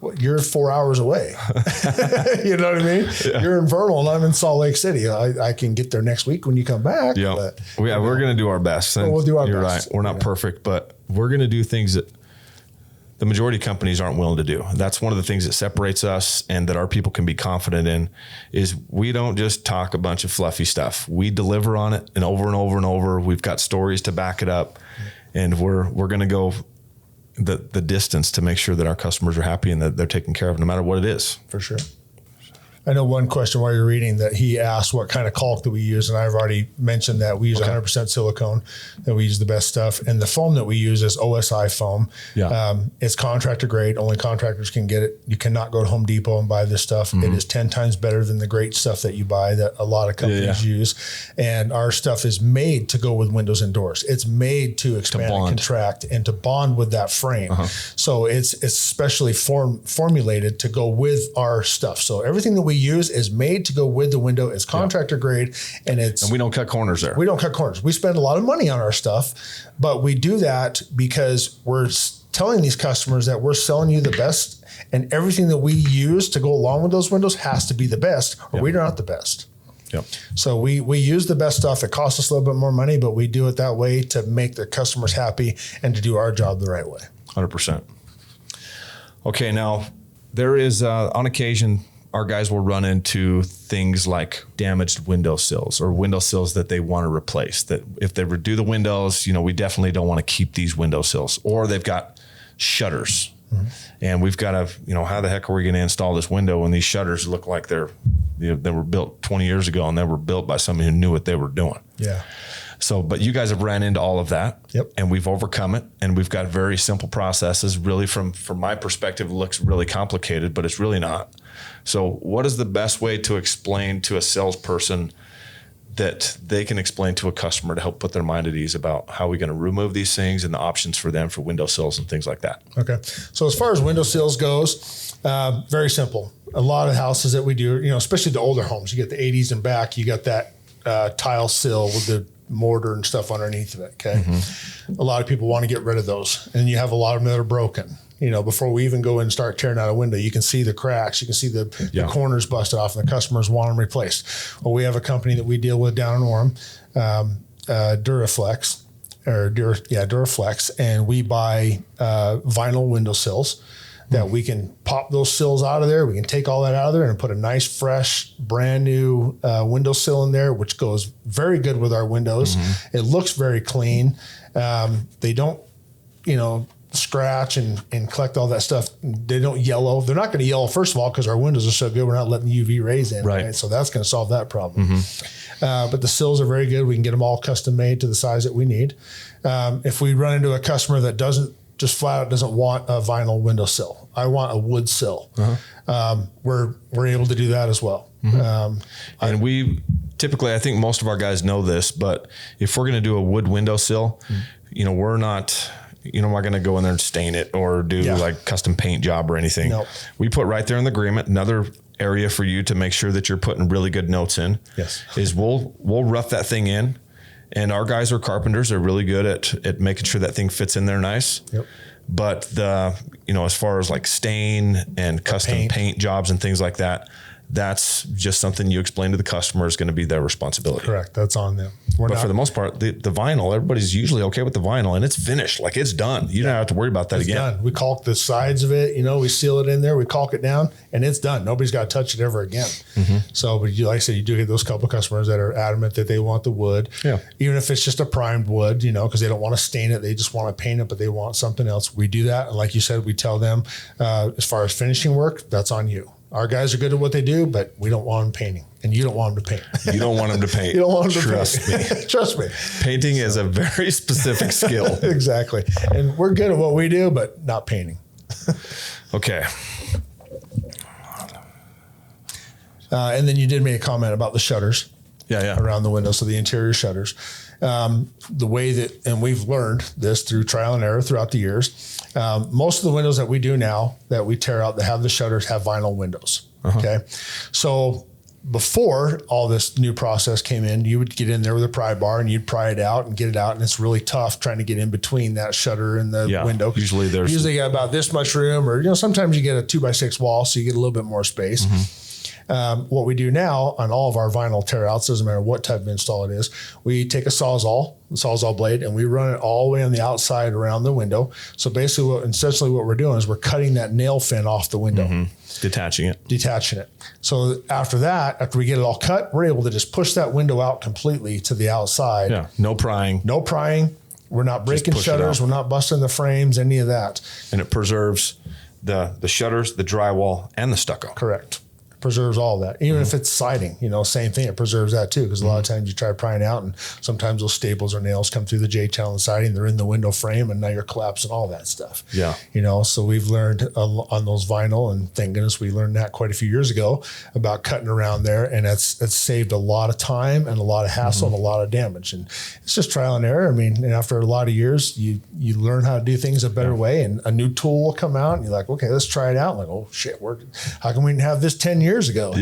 well, you're 4 hours away. You know what I mean? Yeah. You're in Vernal and I'm in Salt Lake City. I can get there next week when you come back. Yeah. But, we're going to do our best. We'll do our best. You're right. We're not perfect, but we're going to do things that the majority of companies aren't willing to do. That's one of the things that separates us and that our people can be confident in, is we don't just talk a bunch of fluffy stuff. We deliver on it and over and over and over. We've got stories to back it up, and we're going to go the distance to make sure that our customers are happy and that they're taken care of no matter what it is. For sure. I know one question while you're reading that he asked what kind of caulk that we use, and I've already mentioned that we use 100% silicone, that we use the best stuff, and the foam that we use is OSI foam. Yeah. It's contractor grade. Only contractors can get it. You cannot go to Home Depot and buy this stuff. It is 10 times better than the great stuff that you buy that a lot of companies use. And our stuff is made to go with windows and doors. It's made to expand and contract and to bond with that frame. So it's especially formulated to go with our stuff. So everything that we use is made to go with the window. It's contractor grade, and we don't cut corners there. We don't cut corners. We spend a lot of money on our stuff, but we do that because we're telling these customers that we're selling you the best, and everything that we use to go along with those windows has to be the best, or we're not the best. Yep. So we use the best stuff. It costs us a little bit more money, but we do it that way to make the customers happy and to do our job the right way. 100%. Okay, now there is on occasion, our guys will run into things like damaged windowsills or windowsills that they want to replace. That if they redo the windows, we definitely don't want to keep these windowsills. Or they've got shutters, and we've got to, how the heck are we going to install this window when these shutters look like they were built 20 years ago and they were built by somebody who knew what they were doing. Yeah. So, but you guys have ran into all of that, and we've overcome it, and we've got very simple processes. Really, from my perspective, it looks really complicated, but it's really not. So what is the best way to explain to a salesperson that they can explain to a customer to help put their mind at ease about how we're going to remove these things and the options for them for windowsills and things like that? Okay. So as far as windowsills goes, very simple. A lot of houses that we do, especially the older homes, you get the 80s and back, you got that tile sill with the mortar and stuff underneath of it. Okay. A lot of people want to get rid of those, and you have a lot of them that are broken. Before we even go in and start tearing out a window, you can see the cracks, you can see the corners busted off, and the customers want them replaced. Well, we have a company that we deal with down in Orem, Duraflex, Duraflex, and we buy vinyl windowsills that we can pop those sills out of there. We can take all that out of there and put a nice, fresh, brand new windowsill in there, which goes very good with our windows. It looks very clean. They don't, scratch and collect all that stuff. They don't yellow. They're not going to yellow, first of all, because our windows are so good. We're not letting the UV rays in. Right. So that's going to solve that problem. But the sills are very good. We can get them all custom made to the size that we need. If we run into a customer that just flat out doesn't want a vinyl windowsill, I want a wood sill. We're able to do that as well. And we typically, I think most of our guys know this, but if we're going to do a wood windowsill, we're not going to go in there and stain it or do like custom paint job or anything. Nope. We put right there in the agreement, another area for you to make sure that you're putting really good notes in. Is we'll rough that thing in. And our guys are carpenters. They're really good at making sure that thing fits in there nice. But as far as like stain and custom paint jobs and things like that, that's just something you explain to the customer is going to be their responsibility. Correct. That's on them. But for the most part, the vinyl, everybody's usually okay with the vinyl and it's finished. Like it's done. You don't have to worry about that again. Done. We caulk the sides of it, we seal it in there, we caulk it down and it's done. Nobody's got to touch it ever again. So, but like I said, you do get those couple of customers that are adamant that they want the wood. Even if it's just a primed wood, because they don't want to stain it. They just want to paint it, but they want something else. We do that. And like you said, we tell them, as far as finishing work, that's on you. Our guys are good at what they do, but we don't want them painting, and you don't want them to paint. You don't want them to paint. You don't want them to Trust me. Trust me. Painting is a very specific skill. Exactly. And we're good at what we do, but not painting. Okay. And then you did make a comment about the shutters. Yeah. Around the window, so the interior shutters. The way that, and we've learned this through trial and error throughout the years, most of the windows that we do now that we tear out that have the shutters have vinyl windows. Okay. So before all this new process came in, you would get in there with a pry bar and you'd pry it out and get it out. And it's really tough trying to get in between that shutter and the window. Usually you got about this much room, or, sometimes you get a 2x6 wall, so you get a little bit more space. What we do now on all of our vinyl tear outs, doesn't matter what type of install it is, we take a sawzall blade, and we run it all the way on the outside around the window. So basically essentially what we're doing is we're cutting that nail fin off the window. Detaching it. So after we get it all cut, we're able to just push that window out completely to the outside. Yeah. No prying. We're not breaking shutters. We're not busting the frames, any of that. And it preserves the shutters, the drywall, and the stucco. Correct. Preserves all of that. Even if it's siding, same thing. It preserves that too. Because a lot of times you try prying out and sometimes those staples or nails come through the J-channel and siding. They're in the window frame and now you're collapsing all that stuff. Yeah. So we've learned on those vinyl, and thank goodness we learned that quite a few years ago about cutting around there. And it's saved a lot of time and a lot of hassle and a lot of damage. And it's just trial and error. And after a lot of years, you learn how to do things a better way, and a new tool will come out and you're like, okay, let's try it out. Like, oh shit, how come we didn't have this 10 years ago?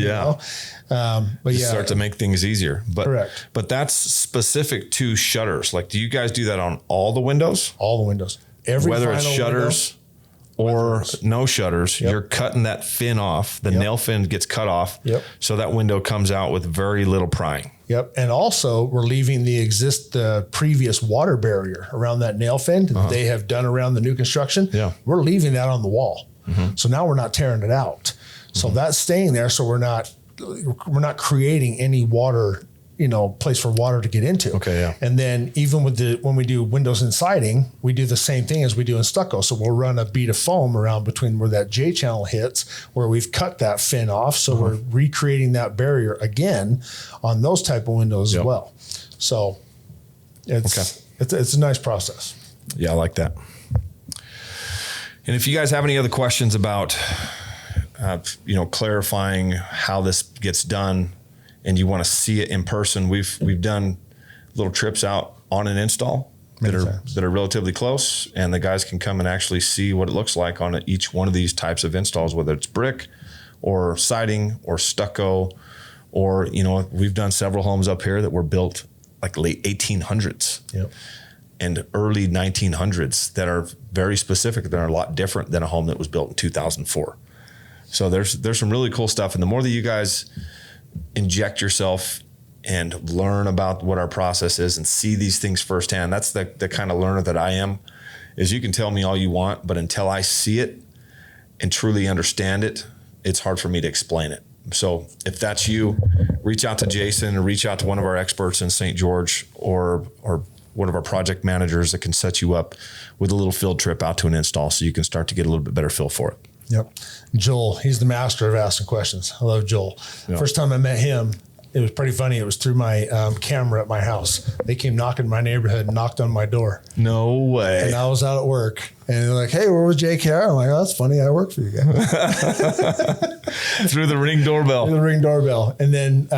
But start to make things easier. But correct. But that's specific to shutters. Like, do you guys do that on all the windows? All the windows. Whether it's shutters or no shutters, you're cutting that fin off. The nail fin gets cut off. So that window comes out with very little prying. And also we're leaving the previous water barrier around that nail fin that they have done around the new construction. We're leaving that on the wall. So now we're not tearing it out. So that's staying there. So we're not creating any water, place for water to get into. And then even when we do windows and siding, we do the same thing as we do in stucco. So we'll run a bead of foam around between where that J channel hits, where we've cut that fin off. So we're recreating that barrier again on those type of windows as well. So it's a nice process. Yeah, I like that. And if you guys have any other questions about clarifying how this gets done and you want to see it in person, we've done little trips out on an install that are relatively close, and the guys can come and actually see what it looks like on each one of these types of installs, whether it's brick or siding or stucco, or, we've done several homes up here that were built like late 1800s and early 1900s that are very specific. They're a lot different than a home that was built in 2004. So there's some really cool stuff. And the more that you guys inject yourself and learn about what our process is and see these things firsthand. That's the kind of learner that I am, is you can tell me all you want, but until I see it and truly understand it, it's hard for me to explain it. So if that's you, reach out to Jason or reach out to one of our experts in St. George or one of our project managers that can set you up with a little field trip out to an install so you can start to get a little bit better feel for it. Yep. Joel, he's the master of asking questions. I love Joel. Yep. First time I met him, it was pretty funny. It was through my camera at my house. They came knocking in my neighborhood and knocked on my door. No way. And I was out at work. And they're like, hey, where was JKR? I'm like, oh, that's funny. I work for you guys. Through the Ring doorbell. Through the Ring doorbell. And then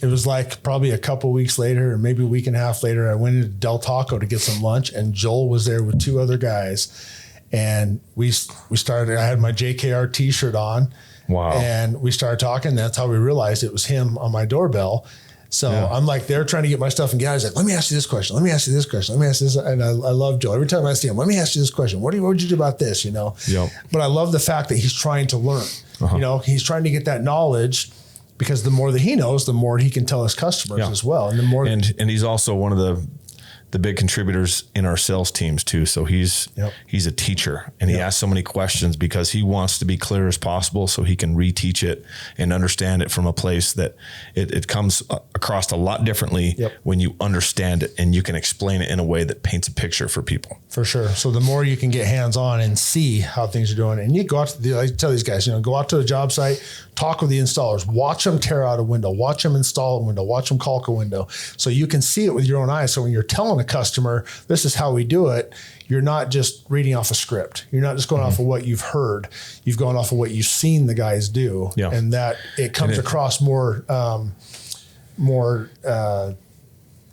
it was like probably a couple weeks later, or maybe a week and a half later, I went into Del Taco to get some lunch. And Joel was there with 2 other guys. And we started, I had my JKR t-shirt on. Wow. And we started talking. That's how we realized it was him on my doorbell. So I'm like, they're trying to get my stuff. And guys like, let me ask you this question. Let me ask you this question. Let me ask you this. And I love Joe. Every time I see him, let me ask you this question. What would you do about this? You know? Yep. But I love the fact that he's trying to learn. You know, he's trying to get that knowledge, because the more that he knows, the more he can tell his customers as well. And the more, and he's also one of the big contributors in our sales teams too. So he's a teacher, and he asks so many questions because he wants to be clear as possible so he can reteach it and understand it from a place that it comes across a lot differently when you understand it and you can explain it in a way that paints a picture for people. For sure. So the more you can get hands on and see how things are doing, and you go out to I tell these guys, go out to a job site, talk with the installers, watch them tear out a window, watch them install a window, watch them caulk a window, so you can see it with your own eyes. So when you're telling a customer, this is how we do it, you're not just reading off a script. You're not just going off of what you've heard. You've gone off of what you've seen the guys do, and that it comes across more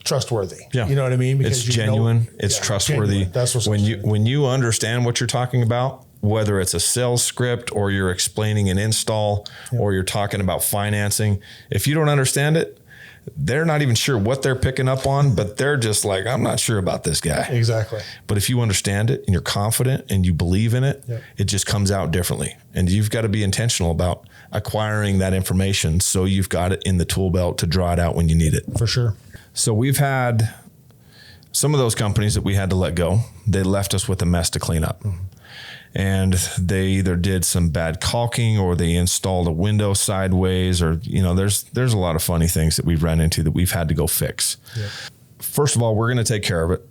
trustworthy. Yeah. You know what I mean? Because it's genuine. It's trustworthy. Genuine. That's what's when you understand what you're talking about, whether it's a sales script or you're explaining an install or you're talking about financing, if you don't understand it, they're not even sure what they're picking up on, but they're just like, I'm not sure about this guy. Exactly. But if you understand it and you're confident and you believe in it, it just comes out differently. And you've got to be intentional about acquiring that information so you've got it in the tool belt to draw it out when you need it. For sure. So we've had some of those companies that we had to let go. They left us with a mess to clean up. And they either did some bad caulking or they installed a window sideways, or, there's a lot of funny things that we've run into that we've had to go fix. First of all, we're going to take care of it.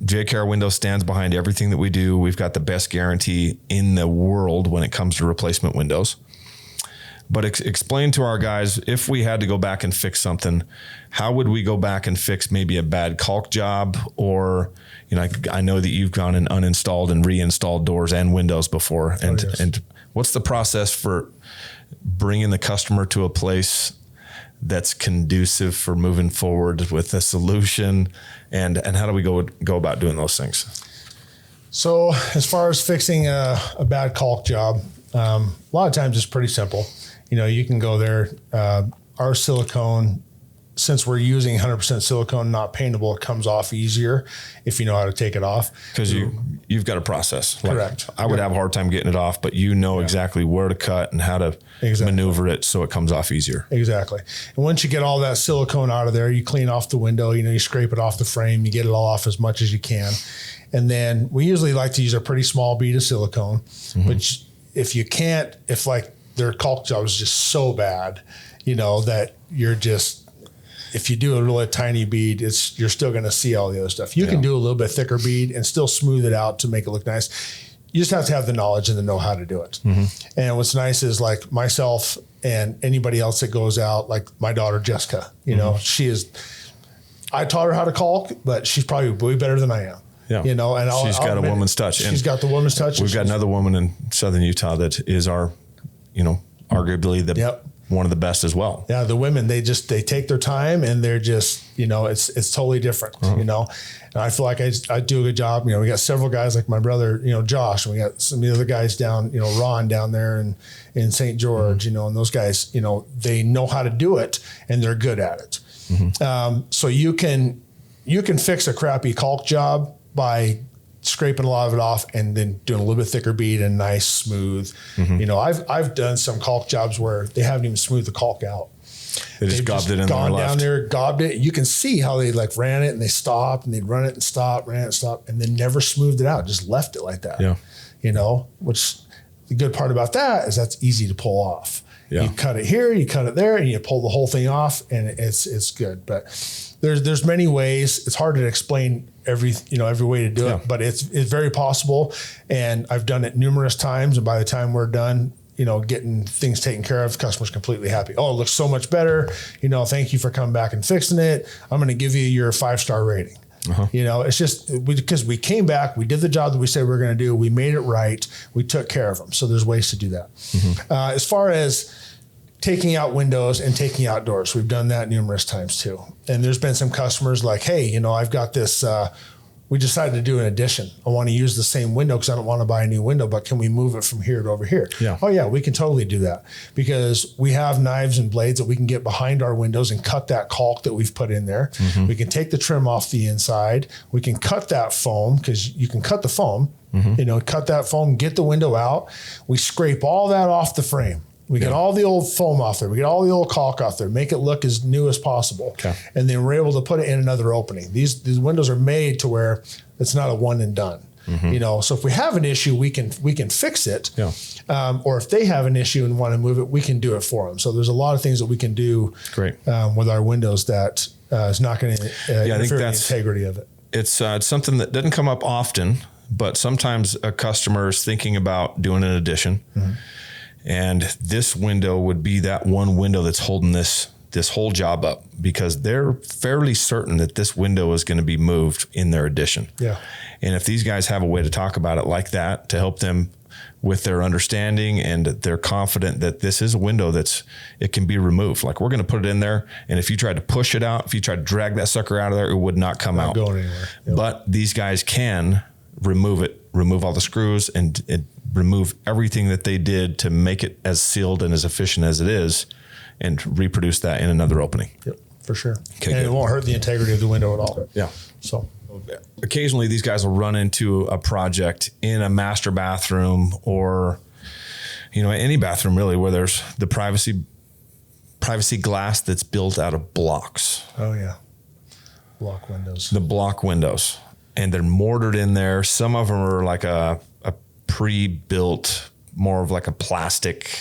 JKR Windows stands behind everything that we do. We've got the best guarantee in the world when it comes to replacement windows. But explain to our guys, if we had to go back and fix something, how would we go back and fix maybe a bad caulk job? Or, I know that you've gone and uninstalled and reinstalled doors and windows before. And what's the process for bringing the customer to a place that's conducive for moving forward with a solution? And how do we go about doing those things? So as far as fixing a bad caulk job, a lot of times it's pretty simple. You can go there. Our silicone, since we're using 100% silicone, not paintable, it comes off easier if you know how to take it off. Because you've got a process. Correct. I would have a hard time getting it off, but exactly where to cut and how to maneuver it so it comes off easier. Exactly. And once you get all that silicone out of there, you clean off the window, you scrape it off the frame, you get it all off as much as you can. And then we usually like to use a pretty small bead of silicone, but if you can't, if their caulk job is just so bad, that you're just, if you do a really tiny bead, you're still going to see all the other stuff. You can do a little bit thicker bead and still smooth it out to make it look nice. You just have to have the knowledge and the know how to do it. And what's nice is like myself and anybody else that goes out, like my daughter, Jessica, I taught her how to caulk, but she's probably way better than I am. Yeah. And she's got a woman's touch. She's got the woman's touch. We've got another woman in Southern Utah that is our, arguably one of the best as well. Yeah. The women, they take their time and they're just, it's totally different, and I feel like I do a good job. We got several guys like my brother, Josh, and we got some of the other guys down, Ron down there in St. George, and those guys, they know how to do it and they're good at it. So you can fix a crappy caulk job by scraping a lot of it off and then doing a little bit thicker bead and nice, smooth. I've done some caulk jobs where they haven't even smoothed the caulk out. They just gobbed it in there. Gone down there, gobbed it. You can see how they like ran it and they stopped and they'd run it and stop, ran it and stop, and then never smoothed it out. Just left it like that. Yeah. You know, which the good part about that is that's easy to pull off. Yeah. You cut it here, you cut it there, and you pull the whole thing off, and it's good. But there's many ways. It's hard to explain every way to do it, but it's very possible. And I've done it numerous times, and by the time we're done, getting things taken care of, the customer's completely happy. Oh, it looks so much better. Thank you for coming back and fixing it. I'm going to give you your 5-star rating. It's just because we came back, we did the job that we said we were going to do. We made it right. We took care of them. So there's ways to do that. As far as taking out windows and taking out doors, we've done that numerous times too. And there's been some customers like, hey, I've got this, we decided to do an addition. I want to use the same window because I don't want to buy a new window, but can we move it from here to over here? Yeah. Oh yeah, we can totally do that because we have knives and blades that we can get behind our windows and cut that caulk that we've put in there. We can take the trim off the inside. We can cut that foam because you can cut the foam, cut that foam, get the window out. We scrape all that off the frame. We get all the old foam off there. We get all the old caulk off there, make it look as new as possible. Okay. And then we're able to put it in another opening. These windows are made to where it's not a one and done. So if we have an issue, we can fix it. Yeah. Or if they have an issue and want to move it, we can do it for them. So there's a lot of things that we can do with our windows that is not going to interfere with the integrity of it. It's something that doesn't come up often, but sometimes a customer is thinking about doing an addition. And this window would be that one window that's holding this whole job up because they're fairly certain that this window is going to be moved in their addition. Yeah. And if these guys have a way to talk about it like that to help them with their understanding and they're confident that this is a window it can be removed. Like we're going to put it in there. And if you tried to push it out, if you tried to drag that sucker out of there, it would not come out. Not going anywhere. Yep. But these guys can remove all the screws and remove everything that they did to make it as sealed and as efficient as it is and reproduce that in another opening. Yep, for sure. Okay, and good. it won't hurt the integrity of the window at all. Yeah. So occasionally these guys will run into a project in a master bathroom or, any bathroom really where there's the privacy glass that's built out of blocks. Oh yeah. Block windows. The block windows. And they're mortared in there. Some of them are like a pre-built, more of like a plastic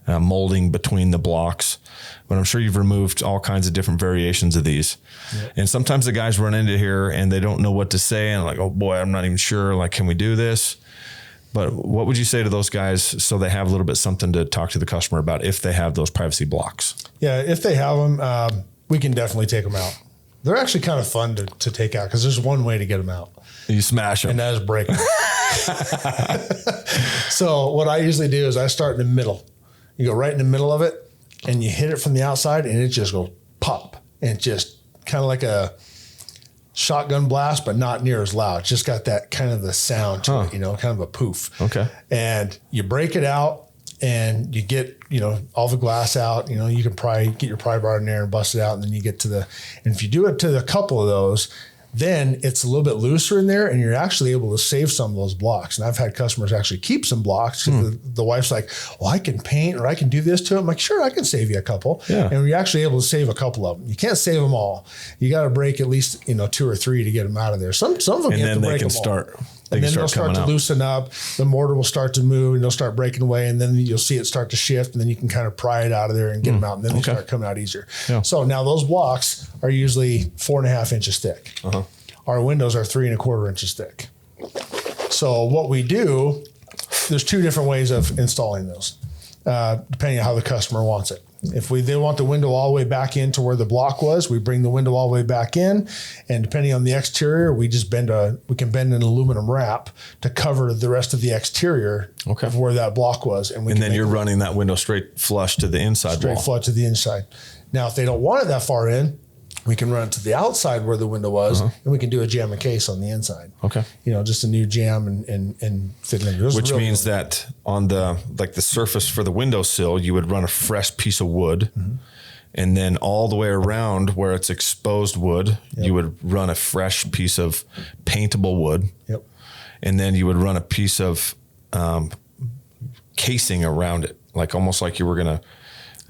molding between the blocks. But I'm sure you've removed all kinds of different variations of these. Yep. And sometimes the guys run into here and they don't know what to say. And like, oh boy, I'm not even sure. Like, can we do this? But what would you say to those guys so they have a little bit something to talk to the customer about if they have those privacy blocks? Yeah, if they have them, we can definitely take them out. They're actually kind of fun to take out because there's one way to get them out. You smash them. And that is break them. So what I usually do is I start in the middle. You go right in the middle of it and you hit it from the outside and it just goes pop. And just kind of like a shotgun blast, but not near as loud. It's just got that kind of the sound to it, kind of a poof. Okay. And you break it out and you get, all the glass out, you can probably get your pry bar in there and bust it out. And then you get and if you do it to a couple of those, then it's a little bit looser in there and you're actually able to save some of those blocks. And I've had customers actually keep some blocks because the wife's like, well, I can paint or I can do this to it. I'm like, sure, I can save you a couple. Yeah. And you're actually able to save a couple of them. You can't save them all. You got to break at least, 2 or 3 to get them out of there. Some of them and you have to break them start. all. And then they'll start to loosen up. The mortar will start to move and they'll start breaking away. And then you'll see it start to shift. And then you can kind of pry it out of there and get them out. And then they start coming out easier. Yeah. So now those blocks are usually 4.5 inches thick. Our windows are 3 1/4 inches thick. So what we do, there's 2 different ways of installing those, depending on how the customer wants it. If they want the window all the way back into where the block was, we bring the window all the way back in, and depending on the exterior, we just we can bend an aluminum wrap to cover the rest of the exterior of where that block was, and then you're running that window straight flush to the inside wall. Straight flush to the inside. Now, if they don't want it that far in, we can run it to the outside where the window was, and we can do a jam and case on the inside. Okay. Just a new jam and fit it in. Which means that on the surface for the windowsill, you would run a fresh piece of wood, and then all the way around where it's exposed wood, you would run a fresh piece of paintable wood. Yep. And then you would run a piece of casing around it, almost like you were going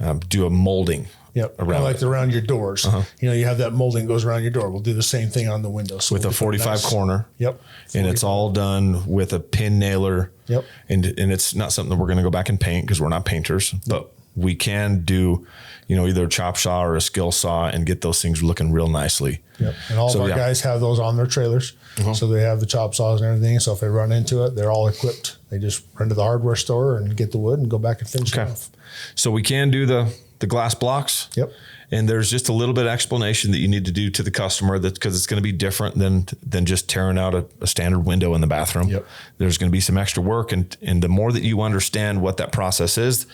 to do a molding Yep. Around your doors. You know, you have that molding goes around your door. We'll do the same thing on the windows. So with a 45 corner. Yep. 45. And it's all done with a pin nailer. Yep. And it's not something that we're going to go back and paint because we're not painters, but we can do, you know, either a chop saw or a skill saw and get those things looking real nicely. Yep. And all of our guys have those on their trailers. So they have the chop saws and everything. So if they run into it, they're all equipped. They just run to the hardware store and get the wood and go back and finish it off. So we can do the glass blocks. Yep. And there's just a little bit of explanation that you need to do to the customer that because it's going to be different than just tearing out a standard window in the bathroom. Yep. There's going to be some extra work. And the more that you understand what that process is,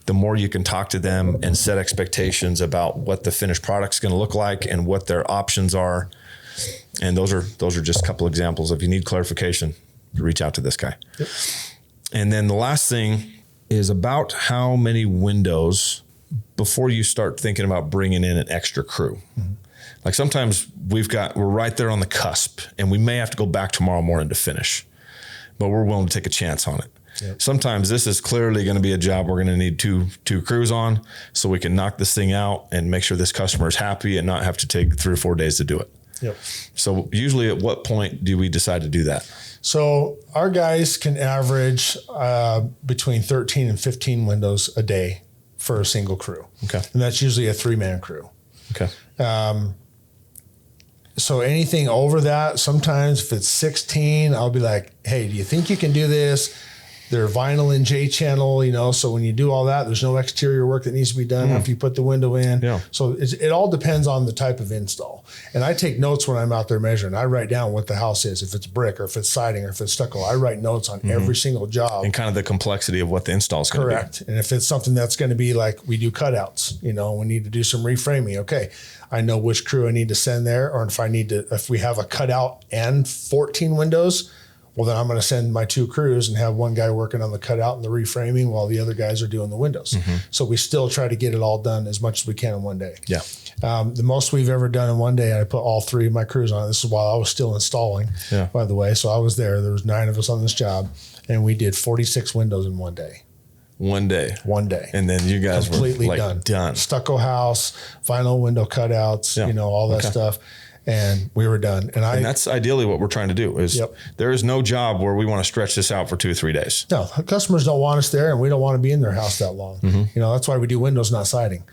the more you can talk to them and set expectations about what the finished product's going to look like and what their options are. And those are just a couple examples. If you need clarification, reach out to this guy. Yep. And then the last thing is about how many windows before you start thinking about bringing in an extra crew. Like sometimes we're right there on the cusp and we may have to go back tomorrow morning to finish, but we're willing to take a chance on it. Yep. Sometimes this is clearly going to be a job we're going to need two crews on so we can knock this thing out and make sure this customer is happy and not have to take 3 or 4 days to do it. Yep. So usually at what point do we decide to do that? So our guys can average between 13 and 15 windows a day for a single crew. Okay. And that's usually a 3-man crew. Okay. So anything over that, sometimes if it's 16, I'll be like, hey, do you think you can do this? They're vinyl and J channel, you know, so when you do all that, there's no exterior work that needs to be done after you put the window in. Yeah. So it all depends on the type of install. And I take notes when I'm out there measuring. I write down what the house is, if it's brick or if it's siding or if it's stucco. I write notes on every single job. And kind of the complexity of what the install is going to be. Correct. And if it's something that's going to be like we do cutouts, you know, we need to do some reframing. Okay, I know which crew I need to send there, or if we have a cutout and 14 windows, well, then I'm going to send my 2 crews and have one guy working on the cutout and the reframing while the other guys are doing the windows. So we still try to get it all done as much as we can in one day. Yeah. The most we've ever done in one day, I put all 3 of my crews on it. This is while I was still installing, by the way. So I was there. There was 9 of us on this job, and we did 46 windows in one day. One day. And then you guys completely were like done. Stucco house, vinyl window cutouts, you know, all that stuff. And we were done. And that's ideally what we're trying to do is there is no job where we want to stretch this out for 2 or 3 days. No, customers don't want us there and we don't want to be in their house that long. You know, that's why we do windows, not siding.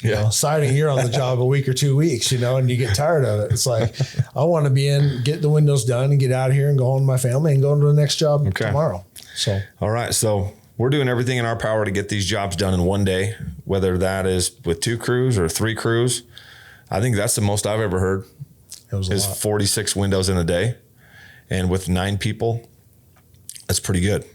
You know, siding, you're on the job a week or 2 weeks, you know, and you get tired of it. It's like, I want to be in, get the windows done and get out of here and go home with my family and go to the next job tomorrow. So, all right. So we're doing everything in our power to get these jobs done in one day, whether that is with 2 crews or 3 crews. I think that's the most I've ever heard. It was is 46 windows in a day. And with 9 people, that's pretty good.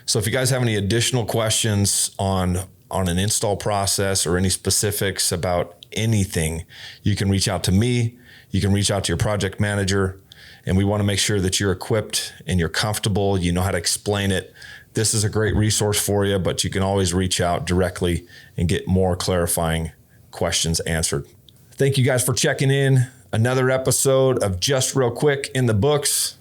So if you guys have any additional questions on an install process or any specifics about anything, you can reach out to me. You can reach out to your project manager. And we want to make sure that you're equipped and you're comfortable. You know how to explain it. This is a great resource for you, but you can always reach out directly and get more clarifying questions answered. Thank you guys for checking in. Another episode of Just Real Quick in the books.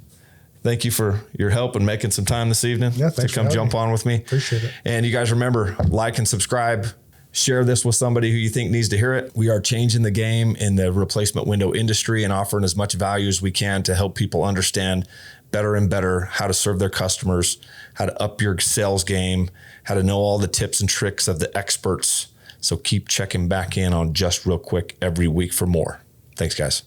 Thank you for your help and making some time this evening to come jump on with me. Appreciate it. And you guys remember, like and subscribe. Share this with somebody who you think needs to hear it. We are changing the game in the replacement window industry and offering as much value as we can to help people understand better and better how to serve their customers, how to up your sales game, how to know all the tips and tricks of the experts. So keep checking back in on Just Real Quick every week for more. Thanks, guys.